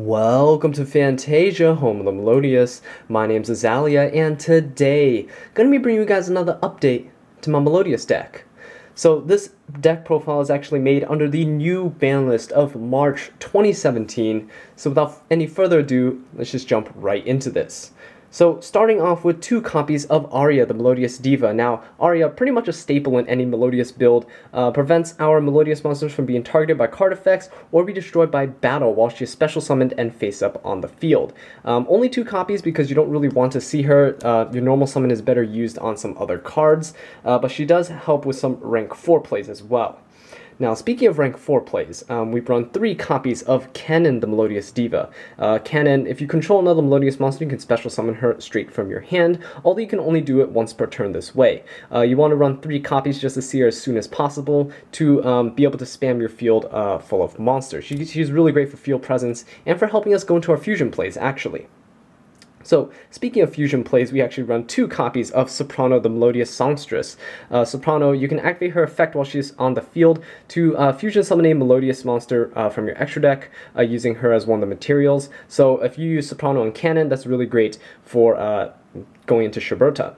Welcome to Fantasia, home of the Melodious. My name's Azallea, and today, gonna be bringing you guys another update to my Melodious deck. So this deck profile is actually made under the new ban list of March 2017, so without any further ado, let's just jump right into this. So starting off with 2 copies of Aria, the Melodious Diva. Now, Aria, pretty much a staple in any Melodious build, prevents our Melodious monsters from being targeted by card effects or be destroyed by battle while she is special summoned and face up on the field. Only 2 copies because you don't really want to see her. Your normal summon is better used on some other cards, but she does help with some rank 4 plays as well. Now, speaking of rank 4 plays, we've run 3 copies of Cannon, the Melodious Diva. Cannon, if you control another Melodious monster, you can special summon her straight from your hand, although you can only do it once per turn this way. You want to run 3 copies just to see her as soon as possible to be able to spam your field full of monsters. She's really great for field presence and for helping us go into our fusion plays, actually. So, speaking of fusion plays, we actually run 2 copies of Soprano, the Melodious Songstress. Soprano, you can activate her effect while she's on the field to fusion summon a Melodious monster from your extra deck, using her as one of the materials. So, if you use Soprano and Cannon, that's really great for going into Shiberta.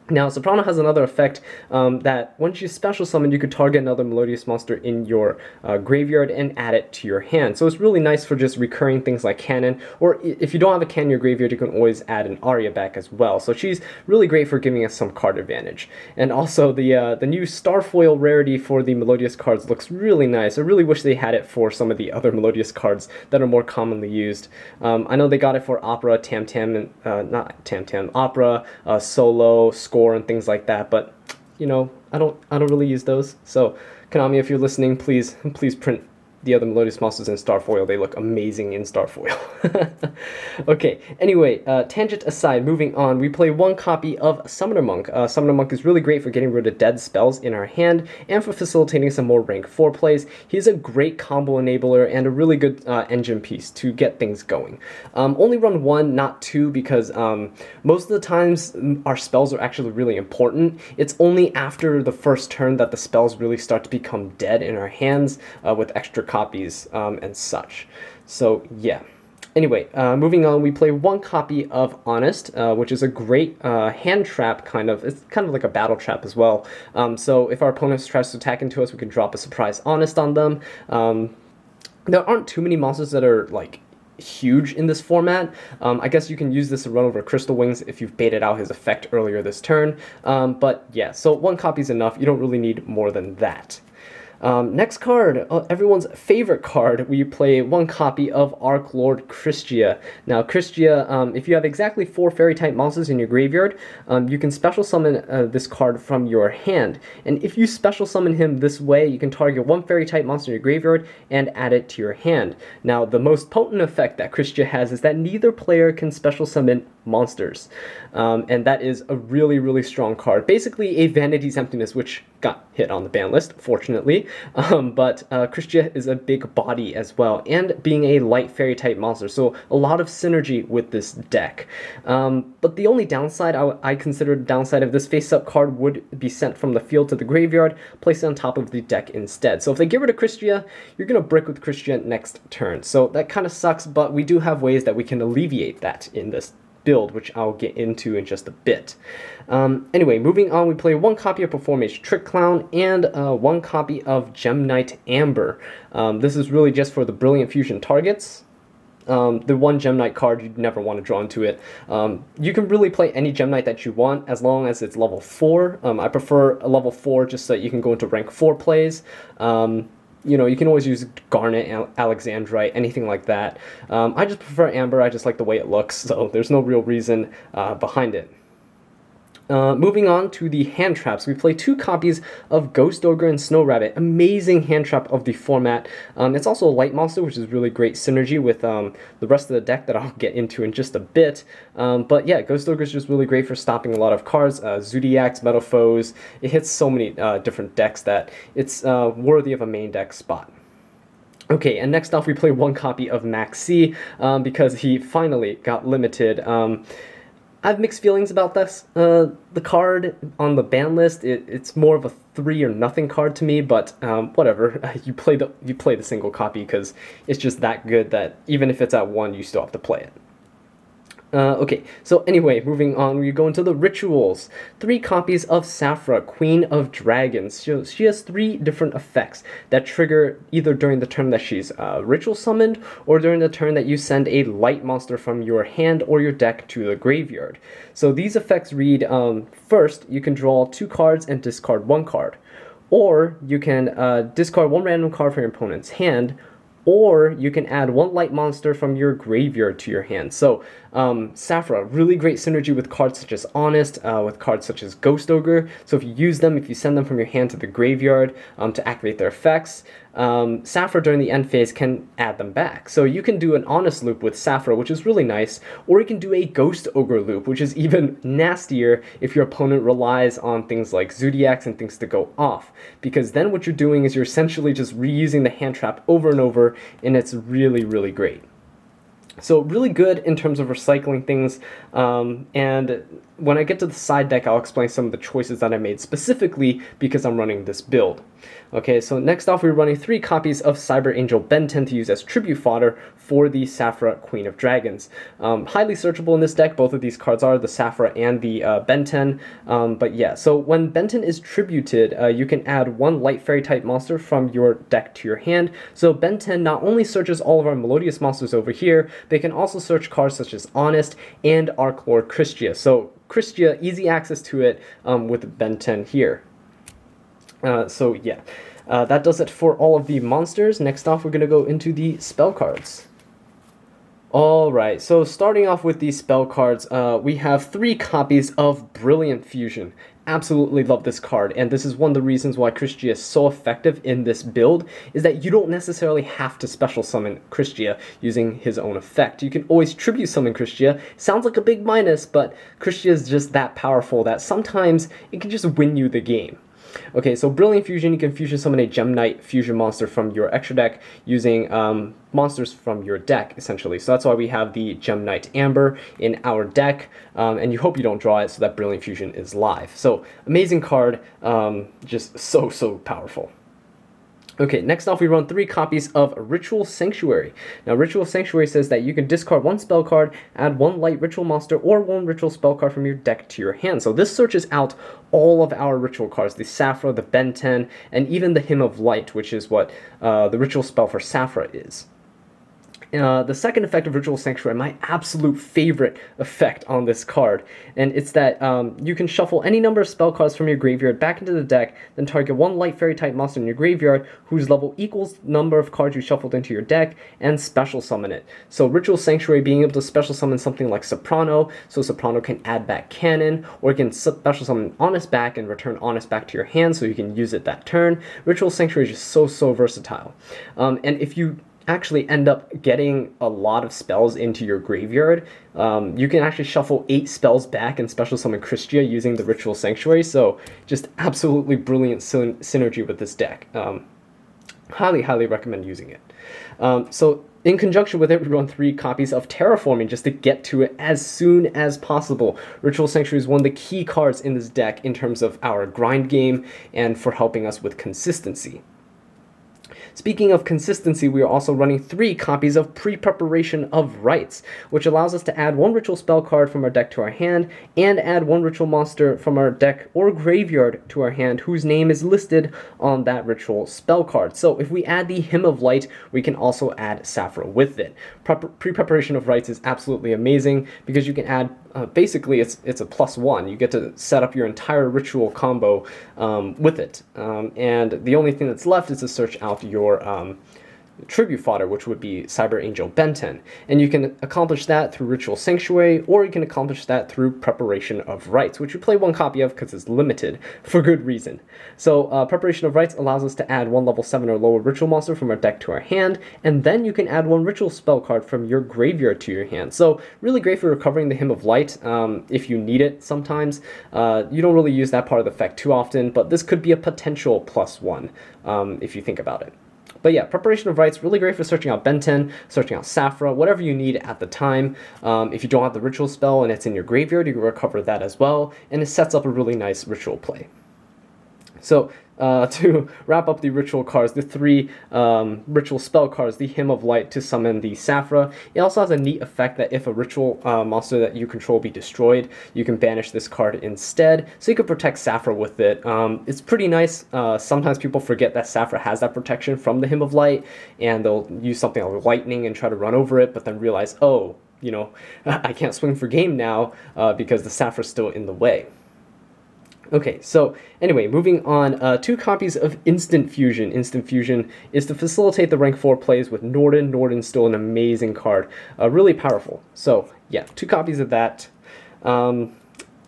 Now, Soprano has another effect that when she's special summoned, you could target another Melodious monster in your graveyard and add it to your hand. So it's really nice for just recurring things like Cannon, or if you don't have a Cannon in your graveyard, you can always add an Aria back as well. So she's really great for giving us some card advantage. And also, the new Starfoil rarity for the Melodious cards looks really nice. I really wish they had it for some of the other Melodious cards that are more commonly used. I know they got it for Opera, Tam-Tam, not Tam-Tam, Opera, Solo, Score, and things like that, but you know, I don't really use those. So Konami, if you're listening, please print the other Melodious monsters in Starfoil. They look amazing in Starfoil. Okay, anyway, tangent aside, moving on, we play 1 copy of Summoner Monk. Summoner Monk is really great for getting rid of dead spells in our hand and for facilitating some more rank 4 plays. He's a great combo enabler and a really good engine piece to get things going. Only run 1, not 2, because most of the times our spells are actually really important. It's only after the first turn that the spells really start to become dead in our hands with extra copies and such. So yeah. Anyway, moving on, we play 1 copy of Honest, which is a great hand trap, kind of. It's kind of like a battle trap as well. So if our opponent tries to attack into us, we can drop a surprise Honest on them. There aren't too many monsters that are like huge in this format. I guess you can use this to run over Crystal Wings if you've baited out his effect earlier this turn. But yeah, so 1 copy is enough. You don't really need more than that. Next card, everyone's favorite card, we play 1 copy of Arc Lord Christia. Now, Christia, if you have exactly 4 fairy-type monsters in your graveyard, you can special summon this card from your hand. And if you special summon him this way, you can target 1 fairy-type monster in your graveyard and add it to your hand. Now, the most potent effect that Christia has is that neither player can special summon monsters. And that is a really, really strong card. Basically, a Vanity's Emptiness, which got hit on the ban list, fortunately. But Christia is a big body as well, and being a light fairy type monster, so a lot of synergy with this deck. But the only downside I consider the downside of this face-up card would be sent from the field to the graveyard, placed on top of the deck instead. So if they get rid of Christia, you're going to brick with Christia next turn. So that kind of sucks, but we do have ways that we can alleviate that in this build, which I'll get into in just a bit. Anyway, moving on, we play 1 copy of Performage Trick Clown and 1 copy of Gem Knight Amber. This is really just for the Brilliant Fusion targets. The 1 Gem Knight card you'd never want to draw into it. You can really play any Gem Knight that you want as long as it's level 4. I prefer a level 4 just so that you can go into rank 4 plays. You know, you can always use Garnet, Alexandrite, anything like that. I just prefer Amber. I just like the way it looks, so there's no real reason behind it. Moving on to the hand traps, we play 2 copies of Ghost Ogre and Snow Rabbit. Amazing hand trap of the format. It's also a light monster, which is really great synergy with the rest of the deck that I'll get into in just a bit. But yeah, Ghost Ogre is just really great for stopping a lot of cards. Zodiacs, Metal Foes. It hits so many different decks that it's worthy of a main deck spot. Okay, and next off we play 1 copy of Max C because he finally got limited. I have mixed feelings about this. The card on the ban list, it's more of a 3 or nothing card to me, but whatever. You play the single copy because it's just that good that even if it's at 1, you still have to play it. Okay, so anyway, moving on, we go into the rituals. 3 copies of Saphra, Queen of Dragons. So she has 3 different effects that trigger either during the turn that she's ritual summoned, or during the turn that you send a light monster from your hand or your deck to the graveyard. So these effects read, first, you can draw 2 cards and discard 1 card. Or you can discard 1 random card from your opponent's hand, or you can add 1 light monster from your graveyard to your hand. So, Saphra, really great synergy with cards such as Honest, with cards such as Ghost Ogre. So if you use them, if you send them from your hand to the graveyard to activate their effects, Saphra during the end phase can add them back. So you can do an Honest loop with Saphra, which is really nice, or you can do a Ghost Ogre loop, which is even nastier if your opponent relies on things like Zodiacs and things to go off. Because then what you're doing is you're essentially just reusing the hand trap over and over, and it's really, really great. So really good in terms of recycling things, and when I get to the side deck, I'll explain some of the choices that I made specifically because I'm running this build. Okay, so next off, we're running 3 copies of Cyber Angel Ben 10 to use as tribute fodder for the Saphra Queen of Dragons. Highly searchable in this deck, both of these cards are, the Saphra and the Ben 10. But yeah, so when Ben 10 is tributed, you can add 1 Light Fairy type monster from your deck to your hand. So Ben 10 not only searches all of our Melodious monsters over here, they can also search cards such as Honest and Arc Lord Christia. So Christia, easy access to it with Ben 10 here. So yeah, that does it for all of the monsters. Next off, we're going to go into the spell cards. Alright, so starting off with these spell cards, we have 3 copies of Brilliant Fusion. Absolutely love this card, and this is one of the reasons why Christia is so effective in this build, is that you don't necessarily have to special summon Christia using his own effect. You can always tribute summon Christia. Sounds like a big minus, but Christia is just that powerful that sometimes it can just win you the game. Okay, so Brilliant Fusion, you can fusion summon a Gem Knight fusion monster from your extra deck using monsters from your deck, essentially. So that's why we have the Gem Knight Amber in our deck, and you hope you don't draw it so that Brilliant Fusion is live. So, amazing card, just so powerful. Okay, next off we run 3 copies of Ritual Sanctuary. Now Ritual Sanctuary says that you can discard 1 spell card, add 1 light ritual monster, or 1 ritual spell card from your deck to your hand. So this searches out all of our ritual cards, the Saphra, the Ben 10, and even the Hymn of Light, which is what the ritual spell for Saphra is. The second effect of Ritual Sanctuary, my absolute favorite effect on this card, and it's that you can shuffle any number of spell cards from your graveyard back into the deck, then target 1 Light Fairy type monster in your graveyard whose level equals the number of cards you shuffled into your deck, and special summon it. So Ritual Sanctuary being able to special summon something like Soprano, so Soprano can add back Cannon, or you can special summon Honest back and return Honest back to your hand so you can use it that turn. Ritual Sanctuary is just so versatile. And if you actually end up getting a lot of spells into your graveyard, you can actually shuffle 8 spells back and special summon Christia using the Ritual Sanctuary, so just absolutely brilliant synergy with this deck. Highly recommend using it. So in conjunction with it, we run 3 copies of Terraforming just to get to it as soon as possible. Ritual Sanctuary is one of the key cards in this deck in terms of our grind game and for helping us with consistency. Speaking of consistency, we are also running 3 copies of Pre-Preparation of Rites, which allows us to add 1 ritual spell card from our deck to our hand, and add 1 ritual monster from our deck or graveyard to our hand whose name is listed on that ritual spell card. So if we add the Hymn of Light, we can also add Saphra with it. Pre-Preparation of Rites is absolutely amazing because you can add, basically it's a +1. You get to set up your entire ritual combo with it. And the only thing that's left is to search out your tribute fodder, which would be Cyber Angel Ben 10. And you can accomplish that through Ritual Sanctuary, or you can accomplish that through Preparation of Rites, which you play 1 copy of because it's limited, for good reason. So Preparation of Rites allows us to add 1 level 7 or lower ritual monster from our deck to our hand, and then you can add 1 ritual spell card from your graveyard to your hand. So really great for recovering the Hymn of Light if you need it sometimes. You don't really use that part of the effect too often, but this could be a potential +1 if you think about it. But yeah, Preparation of Rites, really great for searching out Benten, searching out Saphra, whatever you need at the time. If you don't have the ritual spell and it's in your graveyard, you can recover that as well, and it sets up a really nice ritual play. So, to wrap up the ritual cards, the three ritual spell cards, the Hymn of Light to summon the Saphra. It also has a neat effect that if a ritual monster that you control be destroyed, you can banish this card instead, so you can protect Saphra with it. It's pretty nice. Sometimes people forget that Saphra has that protection from the Hymn of Light, and they'll use something like lightning and try to run over it, but then realize, oh, you know, I can't swing for game now because the Saphra's still in the way. Okay, so anyway, moving on, 2 copies of Instant Fusion. Instant Fusion is to facilitate the rank 4 plays with Norden. Norden's still an amazing card, really powerful. So yeah, 2 copies of that.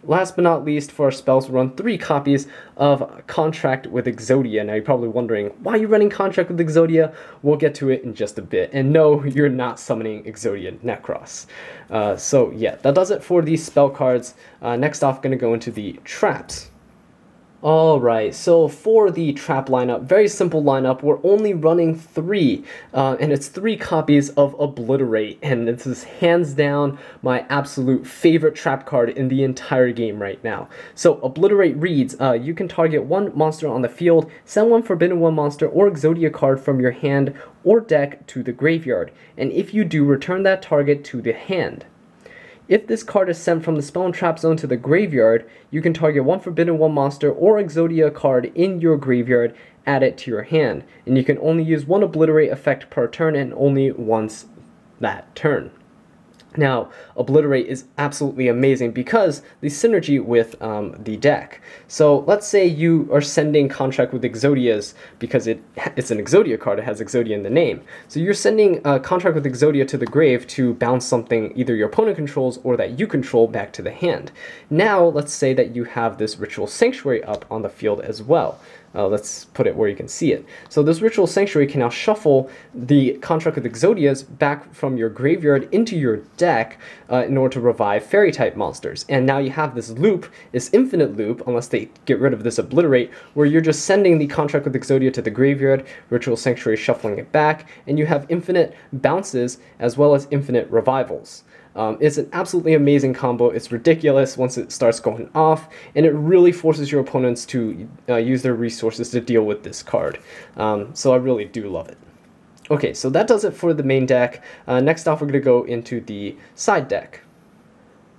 Last but not least, for our spells, we run 3 copies of Contract with Exodia. Now you're probably wondering, why are you running Contract with Exodia? We'll get to it in just a bit. And no, you're not summoning Exodia Necros. So yeah, that does it for these spell cards. Next off, going to go into the traps. Alright, so for the trap lineup, very simple lineup, we're only running 3, and it's 3 copies of Obliterate, and this is hands down my absolute favorite trap card in the entire game right now. So Obliterate reads, you can target 1 monster on the field, send 1 Forbidden 1 monster or Exodia card from your hand or deck to the graveyard, and if you do, return that target to the hand. If this card is sent from the spell and trap zone to the graveyard, you can target 1 Forbidden 1 monster or Exodia card in your graveyard, add it to your hand, and you can only use 1 Obliterate effect per turn and only once that turn. Now, Obliterate is absolutely amazing because the synergy with the deck. So let's say you are sending Contract with Exodias because it's an Exodia card, it has Exodia in the name. So you're sending Contract with Exodia to the grave to bounce something either your opponent controls or that you control back to the hand. Now, let's say that you have this Ritual Sanctuary up on the field as well. Let's put it where you can see it. So this Ritual Sanctuary can now shuffle the Contract with Exodias back from your graveyard into your deck in order to revive fairy-type monsters. And now you have this loop, this infinite loop, unless they get rid of this Obliterate, where you're just sending the Contract with Exodia to the graveyard, Ritual Sanctuary shuffling it back, and you have infinite bounces as well as infinite revivals. It's an absolutely amazing combo. It's ridiculous once it starts going off, and it really forces your opponents to use their resources to deal with this card. So I really do love it. Okay, so that does it for the main deck. Next off, we're going to go into the side deck.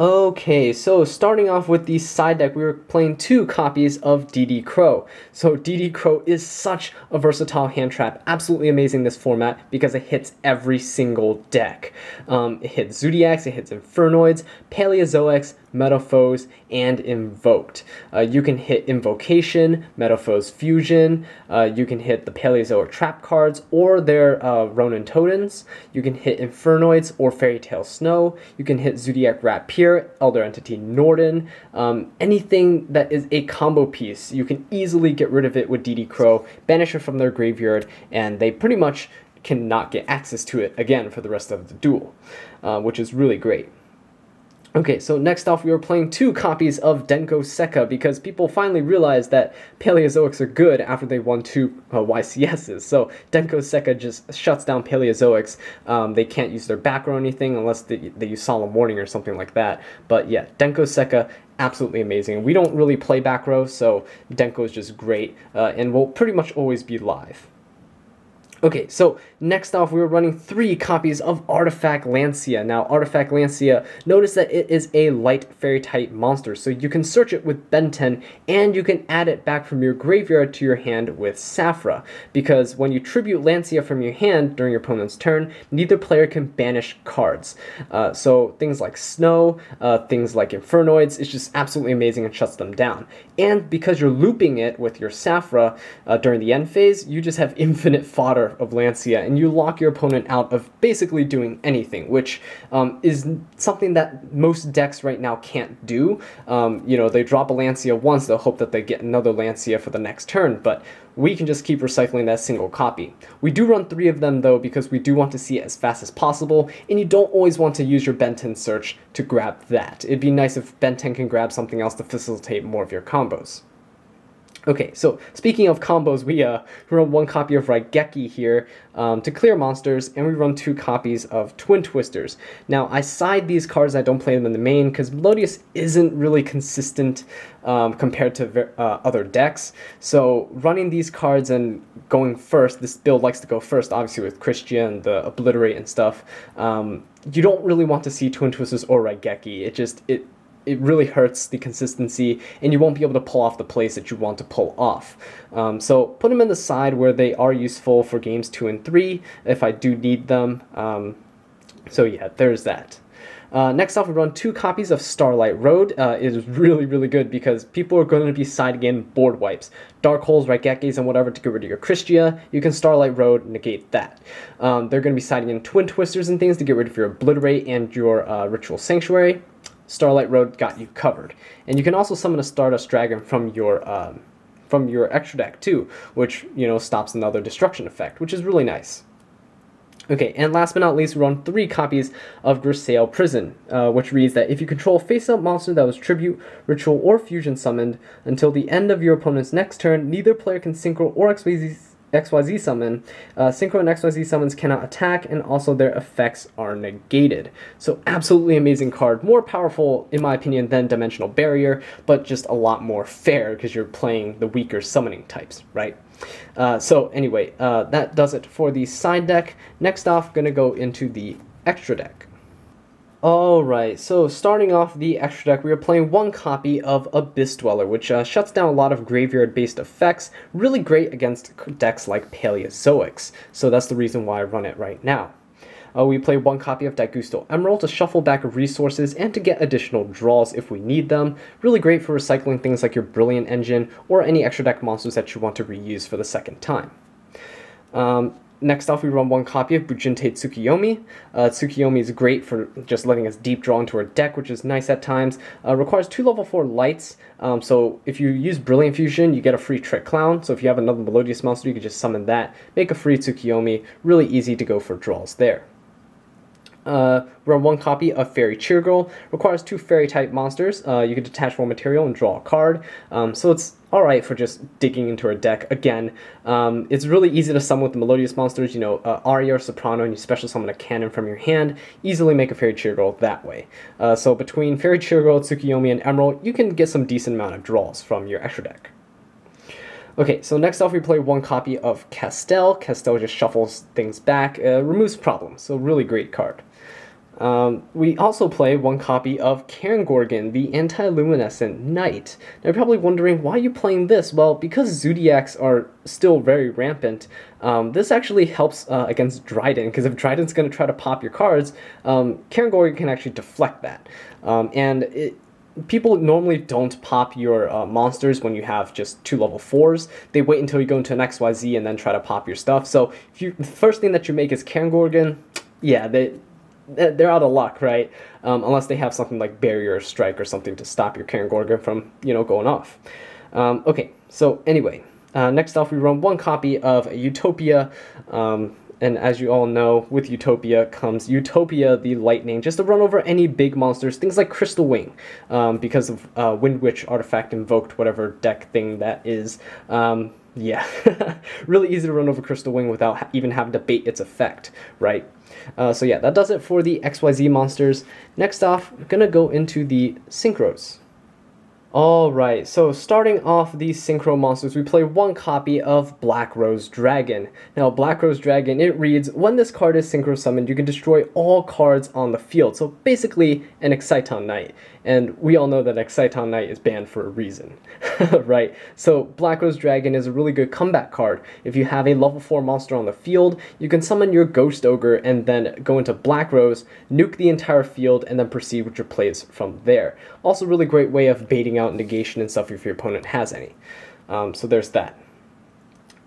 Okay, so starting off with the side deck, we were playing 2 copies of DD Crow. So DD Crow is such a versatile hand trap, absolutely amazing this format because it hits every single deck. It hits Zodiacs, it hits Infernoids, Paleozoics, Metaphors, and Invoked. You can hit Invocation, Metaphors Fusion, you can hit the Paleozoic trap cards or their Ronin Totems, you can hit Infernoids or Fairy Tale Snow, you can hit Zodiac Rapier, Elder Entity Norden, anything that is a combo piece, you can easily get rid of it with DD Crow, banish it from their graveyard, and they pretty much cannot get access to it again for the rest of the duel, which is really great. Okay, so next off we were playing 2 copies of Denko Sekka because people finally realized that Paleozoics are good after they won 2 YCSs. So Denko Sekka just shuts down Paleozoics. They can't use their back or anything unless they use Solemn Warning or something like that. But yeah, Denko Sekka, absolutely amazing. We don't really play back row, so Denko is just great and will pretty much always be live. Okay, so next off, we were running 3 copies of Artifact Lancia. Now, Artifact Lancia, notice that it is a light fairy-type monster, so you can search it with Benten, and you can add it back from your graveyard to your hand with Saphra, because when you tribute Lancia from your hand during your opponent's turn, neither player can banish cards. So things like Snow, things like Infernoids, it's just absolutely amazing and shuts them down. And because you're looping it with your Saphra during the end phase, you just have infinite fodder of Lancia, and you lock your opponent out of basically doing anything, which is something that most decks right now can't do. You know, they drop a Lancia once, they'll hope that they get another Lancia for the next turn, but we can just keep recycling that single copy. We do run 3 of them though because we do want to see it as fast as possible, and you don't always want to use your Benten search to grab that. It'd be nice if Benten can grab something else to facilitate more of your combos. Okay, so speaking of combos, we run one copy of Raigeki here to clear monsters, and we run 2 copies of Twin Twisters. Now, I side these cards, I don't play them in the main, because Melodious isn't really consistent compared to other decks. So running these cards and going first, this build likes to go first, obviously with Christia and the Obliterate and stuff. You don't really want to see Twin Twisters or Raigeki. It really hurts the consistency, and you won't be able to pull off the plays that you want to pull off. So put them in the side where they are useful for games 2 and 3 if I do need them. So yeah, there's that. Next off, we run 2 copies of Starlight Road. It is really, really good because people are going to be siding in board wipes. Dark Holes, Raigekis, and whatever to get rid of your Christia. You can Starlight Road, negate that. They're going to be siding in Twin Twisters and things to get rid of your Obliterate and your Ritual Sanctuary. Starlight Road got you covered. And you can also summon a Stardust Dragon from your extra deck too, which, you know, stops another destruction effect, which is really nice. Okay, and last but not least, we run 3 copies of Grisaille Prison, which reads that if you control a face-up monster that was Tribute, Ritual, or Fusion summoned until the end of your opponent's next turn, neither player can Synchro or XYZ summon. Synchro and XYZ summons cannot attack, and also their effects are negated. So absolutely amazing card. More powerful, in my opinion, than Dimensional Barrier, but just a lot more fair because you're playing the weaker summoning types, right? So anyway, that does it for the side deck. Next off, going to go into the extra deck. Alright, so starting off the extra deck, we are playing 1 copy of Abyss Dweller, which shuts down a lot of graveyard-based effects, really great against decks like Paleozoics, so that's the reason why I run it right now. We play 1 copy of Daigusto Emerald to shuffle back resources and to get additional draws if we need them. Really great for recycling things like your Brilliant Engine or any extra deck monsters that you want to reuse for the second time. Next off, we run 1 copy of Bujinte Tsukiyomi. Tsukiyomi is great for just letting us deep draw into our deck, which is nice at times. Requires 2 level 4 lights, so if you use Brilliant Fusion, you get a free Trick Clown. So if you have another Melodious monster, you can just summon that, make a free Tsukiyomi. Really easy to go for draws there. Run 1 copy of Fairy Cheer Girl. Requires 2 fairy type monsters. You can detach raw material and draw a card. So it's alright for just digging into our deck. Again, it's really easy to summon with the Melodious monsters, you know, Aria or Soprano, and you special summon a cannon from your hand. Easily make a Fairy Cheer Girl that way. So between Fairy Cheer Girl, Tsukiyomi, and Emerald, you can get some decent amount of draws from your extra deck. Okay, so next off we play 1 copy of Castell. Castell just shuffles things back, removes problems, so really great card. We also play 1 copy of Cairngorgon, the Anti-Luminescent Knight. Now you're probably wondering, why are you playing this? Well, because Zodiacs are still very rampant, this actually helps against Dryden, because if Dryden's going to try to pop your cards, Cairngorgon can actually deflect that. People normally don't pop your monsters when you have just 2 level 4s. They wait until you go into an XYZ and then try to pop your stuff. So if the first thing that you make is Cairngorgon, yeah, they're out of luck, right? Unless they have something like Barrier or Strike or something to stop your Cairngorgon from, you know, going off. Okay, so anyway, next off we run 1 copy of Utopia. And as you all know, with Utopia comes Utopia the Lightning, just to run over any big monsters, things like Crystal Wing, because of Wind Witch Artifact Invoked, whatever deck thing that is. Yeah, really easy to run over Crystal Wing without even having to bait its effect, right? So yeah, that does it for the XYZ monsters. Next off, I'm gonna go into the Synchros. Alright, so starting off these Synchro monsters, we play 1 copy of Black Rose Dragon. Now, Black Rose Dragon, it reads, when this card is Synchro summoned, you can destroy all cards on the field. So basically, an Exciton Knight. And we all know that Exciton Knight is banned for a reason, right? So Black Rose Dragon is a really good comeback card. If you have a level 4 monster on the field, you can summon your Ghost Ogre and then go into Black Rose, nuke the entire field, and then proceed with your plays from there. Also, really great way of baiting out negation and stuff if your opponent has any. So there's that.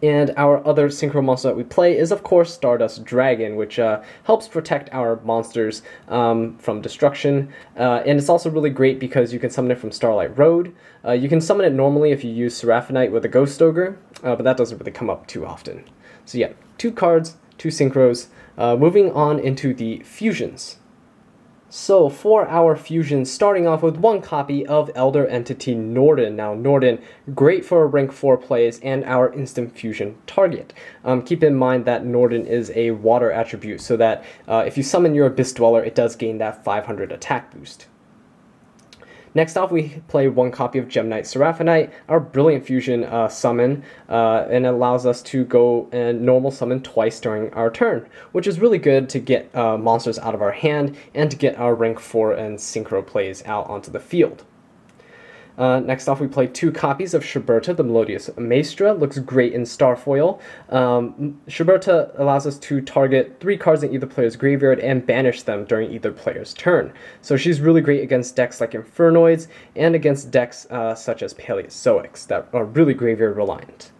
And our other Synchro monster that we play is, of course, Stardust Dragon, which helps protect our monsters from destruction. And it's also really great because you can summon it from Starlight Road. You can summon it normally if you use Seraphonite with a Ghost Ogre, but that doesn't really come up too often. So yeah, 2 cards, 2 Synchros. Moving on into the Fusions. So for our fusion, starting off with one copy of Elder Entity Norden. Now Norden, great for rank 4 plays and our instant fusion target. Keep in mind that Norden is a water attribute, so that if you summon your Abyss Dweller, it does gain that 500 attack boost. Next off, we play one copy of Gem Knight Seraphonite, our Brilliant Fusion summon, and it allows us to go and normal summon twice during our turn, which is really good to get monsters out of our hand and to get our rank 4 and synchro plays out onto the field. Next off, we play two copies of Schuberta, the Melodious Maestra. Looks great in Starfoil. Schuberta allows us to target 3 cards in either player's graveyard and banish them during either player's turn. So she's really great against decks like Infernoids and against decks such as Paleozoics that are really graveyard reliant.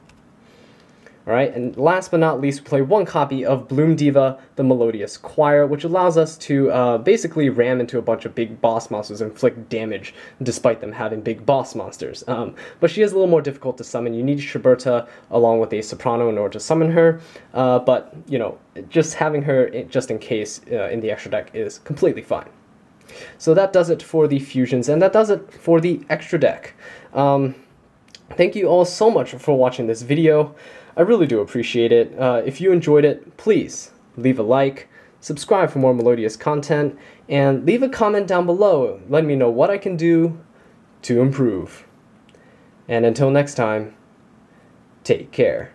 Alright, and last but not least, we play one copy of Bloom Diva, the Melodious Choir, which allows us to basically ram into a bunch of big boss monsters and inflict damage, despite them having big boss monsters. But she is a little more difficult to summon. You need Schuberta along with a Soprano in order to summon her, but, you know, just having her just in case in the extra deck is completely fine. So that does it for the fusions, and that does it for the extra deck. Thank you all so much for watching this video. I really do appreciate it. If you enjoyed it, please leave a like, subscribe for more Melodious content, and leave a comment down below letting me know what I can do to improve. And until next time, take care.